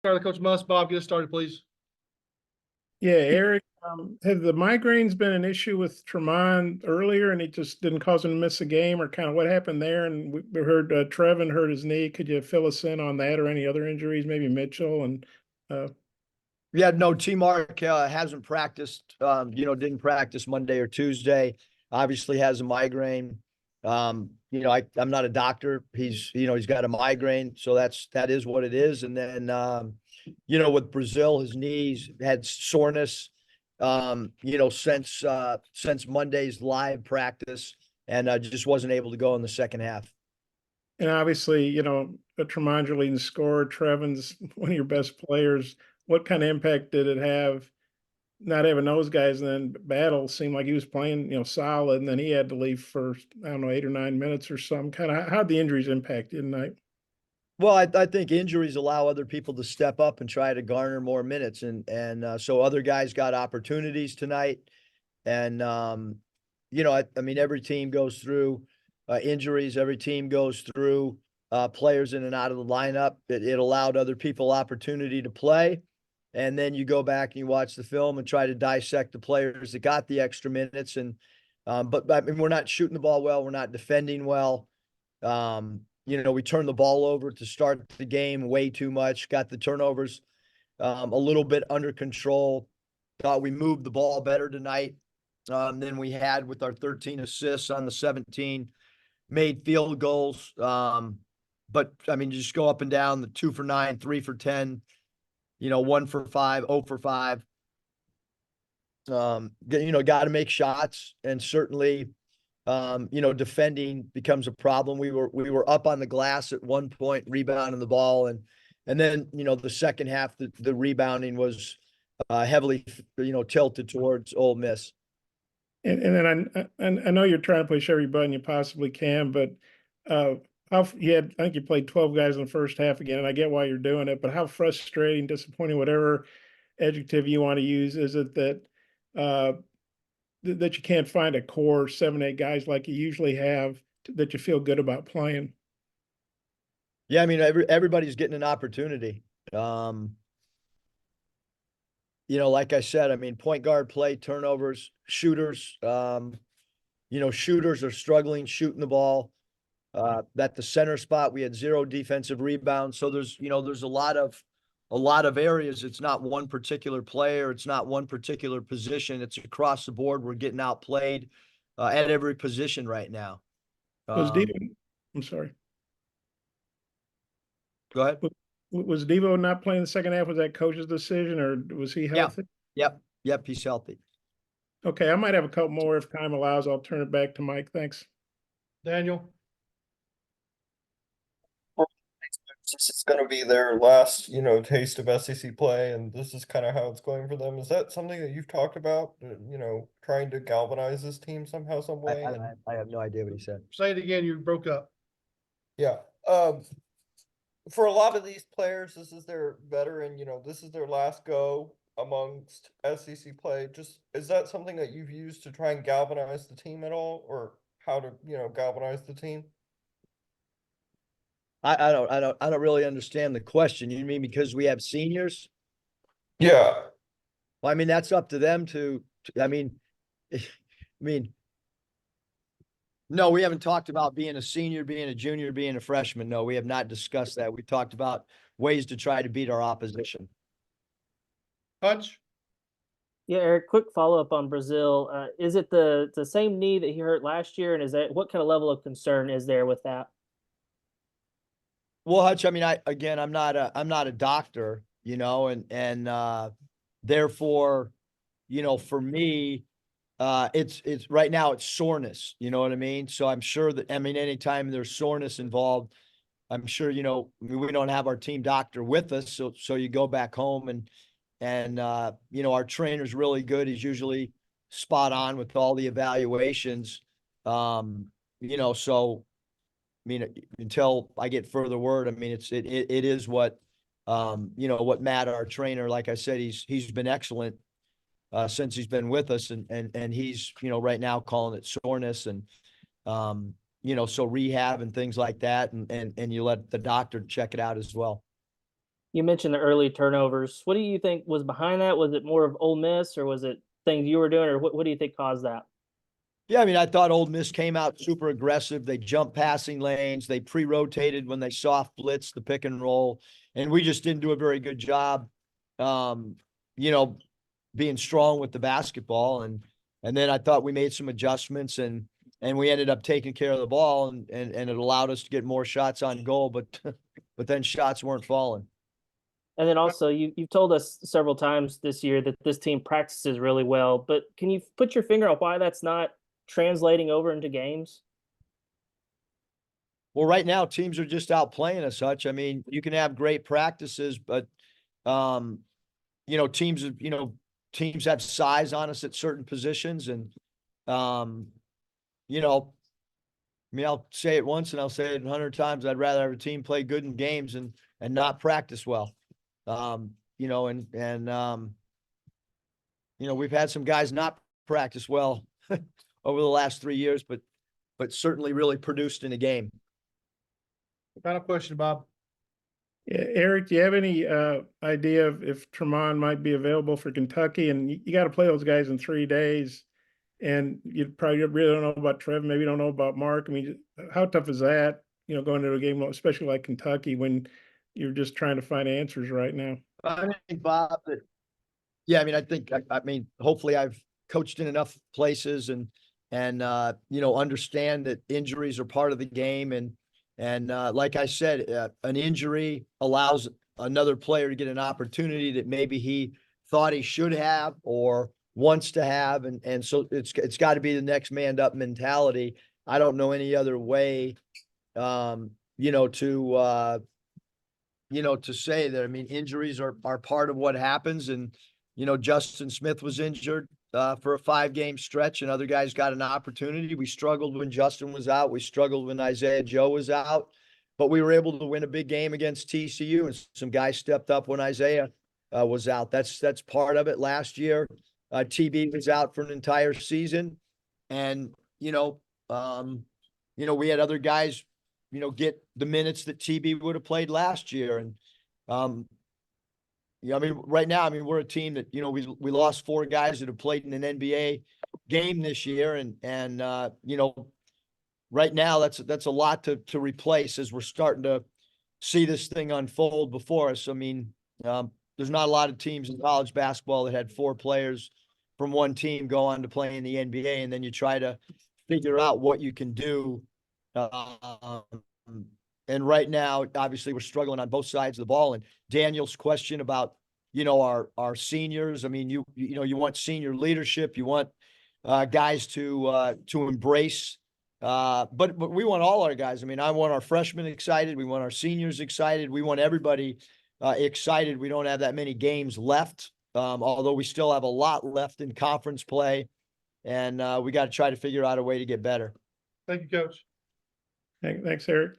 Start Coach Muss. Bob, get us started, please. Yeah, Eric, have the migraines been an issue with Tremont earlier and it just didn't cause him to miss a game, or kind of what happened there? And we heard Trevin hurt his knee. Could you fill us in on that or any other injuries, maybe Mitchell? And uh, Yeah, no, T Mark hasn't practiced, didn't practice Monday or Tuesday. Obviously has a migraine. I'm not a doctor. He's got a migraine. So that is what it is. And then, with Brazil, his knees had soreness, since Monday's live practice, and just wasn't able to go in the second half. and obviously, Tremont your leading scorer, Trevin's one of your best players. What kind of impact did it have not having those guys? And then Battle seemed like he was playing, solid, and then he had to leave for, I don't know, 8 or 9 minutes or something. Kind of how'd the injuries impact you tonight? Well, I think injuries allow other people to step up and try to garner more minutes, and so other guys got opportunities tonight, and I mean every team goes through injuries. Every team goes through players in and out of the lineup. It allowed other people opportunity to play, and then you go back and you watch the film and try to dissect the players that got the extra minutes. And but I mean, we're not shooting the ball well. We're not defending well. We turned the ball over to start the game way too much, got the turnovers a little bit under control. Thought we moved the ball better tonight than we had with our 13 assists on the 17 made field goals. But I mean, just go up and down the 2 for 9, 3 for 10, 1 for 5, 0 for 5. Got to make shots, and certainly defending becomes a problem. We were up on the glass at one point, rebounding the ball, and then the second half, the rebounding was heavily tilted towards Ole Miss. And then I know you're trying to push every button you possibly can, but I think you played 12 guys in the first half again, and I get why you're doing it, but how frustrating, disappointing, whatever adjective you want to use, is it that uh, that you can't find a core 7, 8 guys like you usually have that you feel good about playing? Yeah, I mean everybody's getting an opportunity. Like I said, I mean, point guard play, turnovers, shooters. Shooters are struggling shooting the ball. At the center spot, we had 0 defensive rebounds. So there's a lot of areas. It's not one particular player. It's not one particular position. It's across the board. We're getting outplayed at every position right now. Was Devo? I'm sorry. Go ahead. Was Devo not playing the second half? Was that coach's decision, or was he healthy? Yep. He's healthy. Okay, I might have a couple more if time allows. I'll turn it back to Mike. Thanks. Daniel. This is going to be their last, taste of SEC play, and this is kind of how it's going for them. Is that something that you've talked about, trying to galvanize this team somehow, some way? I have no idea what he said. Say it again. You broke up. Yeah. For a lot of these players, this is their veteran, this is their last go amongst SEC play. Just, is that something that you've used to try and galvanize the team at all, or how to, galvanize the team? I don't really understand the question. You mean because we have seniors? Yeah. Well, I mean, that's up to them I mean, no, we haven't talked about being a senior, being a junior, being a freshman. No, we have not discussed that. We talked about ways to try to beat our opposition. Hutch. Yeah, Eric, quick follow-up on Brazil. Is it the same knee that he hurt last year? And what kind of level of concern is there with that? Well, Hutch, I mean, I'm not a doctor, and therefore, for me, it's right now it's soreness, you know what I mean? So I'm sure that, I mean, anytime there's soreness involved, I'm sure, we don't have our team doctor with us. So you go back home and our trainer's really good. He's usually spot on with all the evaluations. So I mean, until I get further word, I mean, it is what what Matt, our trainer, like I said, he's been excellent since he's been with us, and he's right now calling it soreness, and so rehab and things like that, and you let the doctor check it out as well. You mentioned the early turnovers. What do you think was behind that? Was it more of Ole Miss, or was it things you were doing, or what do you think caused that? Yeah, I mean, I thought Ole Miss came out super aggressive. They jumped passing lanes. They pre-rotated when they soft blitzed the pick and roll, and we just didn't do a very good job, you know, being strong with the basketball. And then I thought we made some adjustments, and we ended up taking care of the ball, and it allowed us to get more shots on goal, but but then shots weren't falling. And then also, you've told us several times this year that this team practices really well, but can you put your finger on why that's not translating over into games? Well, right now teams are just out playing as such. I mean, you can have great practices, but you know, teams have size on us at certain positions, and you know, I mean, I'll say it once and I'll say it 100 times. I'd rather have a team play good in games and not practice well. You know, you know, we've had some guys not practice well over the last 3 years, but certainly really produced in a game. Final question, Bob. Yeah, Eric, do you have any idea of if Tremont might be available for Kentucky? And you got to play those guys in 3 days, and you probably really don't know about Trev, maybe don't know about Mark. I mean, how tough is that? You know, going into a game, especially like Kentucky, when you're just trying to find answers right now. I think, Bob, that yeah, I mean, I mean, hopefully I've coached in enough places and you know, understand that injuries are part of the game, and like I said, an injury allows another player to get an opportunity that maybe he thought he should have or wants to have, and so it's got to be the next man up mentality. I don't know any other way, you know, to say that. I mean, injuries are part of what happens, and you know, Justin Smith was injured for a 5-game stretch, and other guys got an opportunity. We struggled when Justin was out. We struggled when Isaiah Joe was out, but we were able to win a big game against TCU, and some guys stepped up when Isaiah was out. That's part of it. Last year, TB was out for an entire season, and you know, we had other guys, you know, get the minutes that TB would have played last year, and yeah, I mean, right now, I mean, we're a team that, you know, we lost 4 guys that have played in an NBA game this year. And you know, right now that's a lot to replace as we're starting to see this thing unfold before us. I mean, there's not a lot of teams in college basketball that had 4 players from one team go on to play in the NBA. And then you try to figure out what you can do. And right now, obviously, we're struggling on both sides of the ball. And Daniel's question about, you know, our seniors. I mean, you know, you want senior leadership. You want guys to embrace. But we want all our guys. I mean, I want our freshmen excited. We want our seniors excited. We want everybody excited. We don't have that many games left, although we still have a lot left in conference play. And we got to try to figure out a way to get better. Thank you, Coach. Thanks, Eric.